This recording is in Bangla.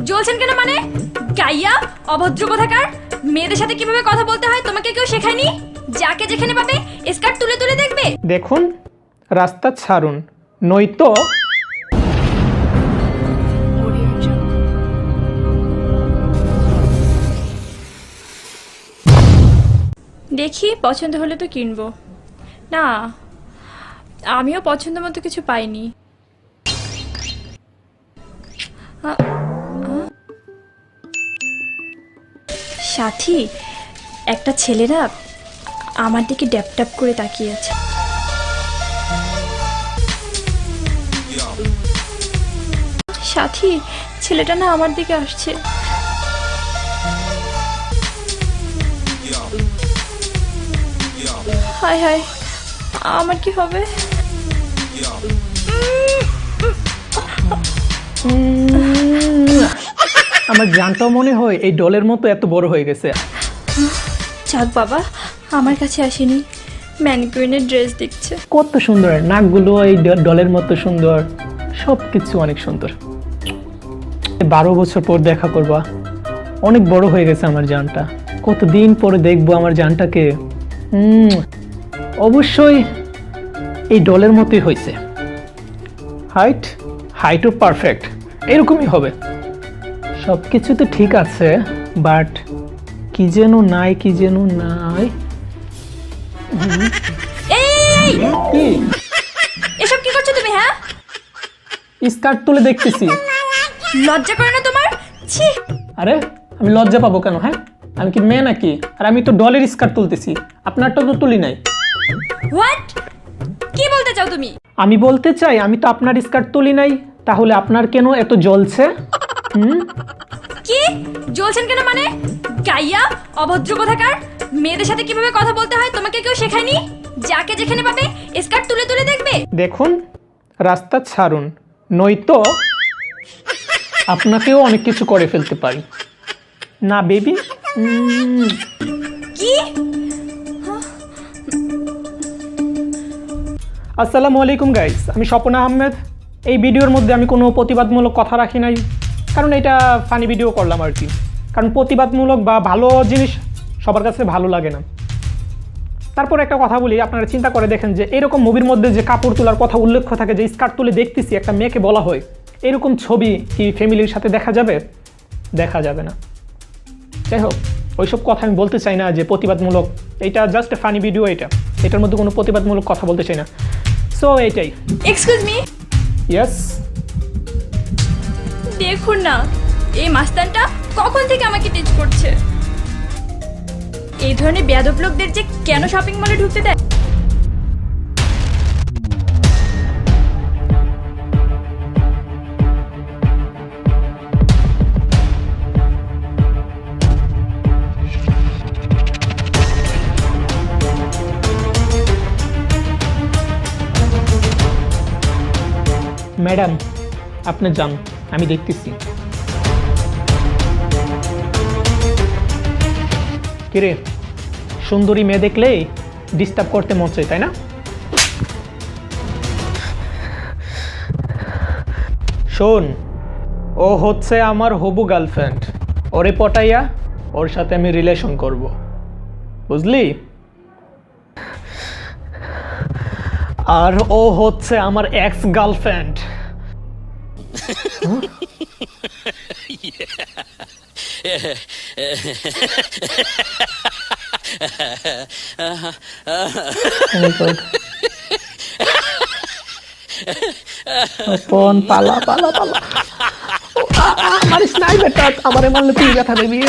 জ্বলছেন কেন মানে? গাইয়া অভদ্র কোথাকার! মেয়েদের সাথে কিভাবে কথা বলতে হয় তোমাকে কেউ শেখায়নি? যাকে যেখানে পাবে স্কার্ট তুলে তুলে দেখবে। দেখুন, রাস্তা ছাড়ুন, নয়তো দেখি পছন্দ হলে তো কিনবো। না, আমিও পছন্দ মতো কিছু পাইনি। সাথী, একটা ছেলেরা আমার দিকে ড্যাপ ড্যাপ করে তাকিয়ে আছে। সাথী, ছেলেটা না আমার দিকে আসছে। হায় হায়, আমার কি হবে? আমার জানটাও মনে হয় এই ডলের মতো এত বড় হয়ে গেছে। যাক বাবা, আমার কাছে আসেনি, ম্যানিকুইনের ড্রেস দেখছে। কত সুন্দর নাকগুলো, এই ডলের মতো সুন্দর, সব কিছু অনেক সুন্দর। 12 বছর পর দেখা করবা, অনেক বড় হয়ে গেছে আমার জানটা। কতদিন পরে দেখবো আমার জানটাকে। অবশ্যই এই ডলের মতোই হয়েছে। হাইটও পারফেক্ট, এরকমই হবে। সব কিছু তো ঠিক আছে, বাট কি যেন নাই। এই, কি এসব কি করছো তুমি? হ্যাঁ, স্কার্ট তুলে দেখতেছি। লজ্জা করে না তোমার? ছি! আরে আমি লজ্জা পাবো কেন? হ্যাঁ, আমি কি মেয়ে নাকি? আর আমি তো ডলের স্কার্ট তুলতেছি, আপনারটা তো তুলি নাই। হোয়াট? কি বলতে চাও তুমি? আমি বলতে চাই, আমি তো আপনার স্কার্ট তুলি নাই, তাহলে আপনার কেন এত জ্বলছে? কি জ্বলছেন কেন মানে? গাইয়া অভদ্র কোথাকার! মেয়েদের সাথে কিভাবে কথা বলতে হয় তোমাকে কেউ শেখায়নি? যাকে যেখানে পাবে স্কার্ট তুলে তুলে দেখবে। দেখুন, রাস্তা ছাড়ুন, নয়তো আপনাকেও অনেক কিছু করে ফেলতে পারি। না বেবি? কি? আসসালামু আলাইকুম গাইস, আমি স্বপন আহমেদ। এই ভিডিওর মধ্যে আমি কোনো প্রতিবাদমূলক কথা রাখি নাই, কারণ এটা ফানি ভিডিও করলাম আর কি। কারণ প্রতিবাদমূলক বা ভালো জিনিস সবার কাছে ভালো লাগে না। তারপর একটা কথা বলি, আপনারা চিন্তা করে দেখেন যে এরকম মুভির মধ্যে যে কাপড় তোলার কথা উল্লেখ থাকে, যে স্কার্ট তুলে দেখতেছি একটা মেয়েকে বলা হয়, এরকম ছবি কি ফ্যামিলির সাথে দেখা যাবে? দেখা যাবে না। যাই হোক, ওইসব কথা আমি বলতে চাই না যে প্রতিবাদমূলক। এটা জাস্ট এ ফানি ভিডিও, এটার মধ্যে কোনো প্রতিবাদমূলক কথা বলতে চাই না। সো এইটাই। Excuse me. ইয়েস। দেখুন না, এই মাস্তানটা কখন থেকে আমাকে টিচ করছে। এই ধরনের বেয়াদব লোকদের যে কেন শপিং মলে ঢুকতে দেয়? ম্যাডাম, আপনি যান, আমি দেখতেছি। কিরে, সুন্দরী মেয়ে দেখলেই ডিস্টার্ব করতে মন চায়, তাই না? শোন, ও হচ্ছে আমার হবু গার্লফ্রেন্ড। ওরে পটাইয়া ওর সাথে আমি রিলেশন করব, বুঝলি? আর ও হচ্ছে আমার এক্স গার্লফ্রেন্ড। পালা পালা পালা, আমার স্নাইপারটা আমারে মারলে তুই ব্যথা দেবি।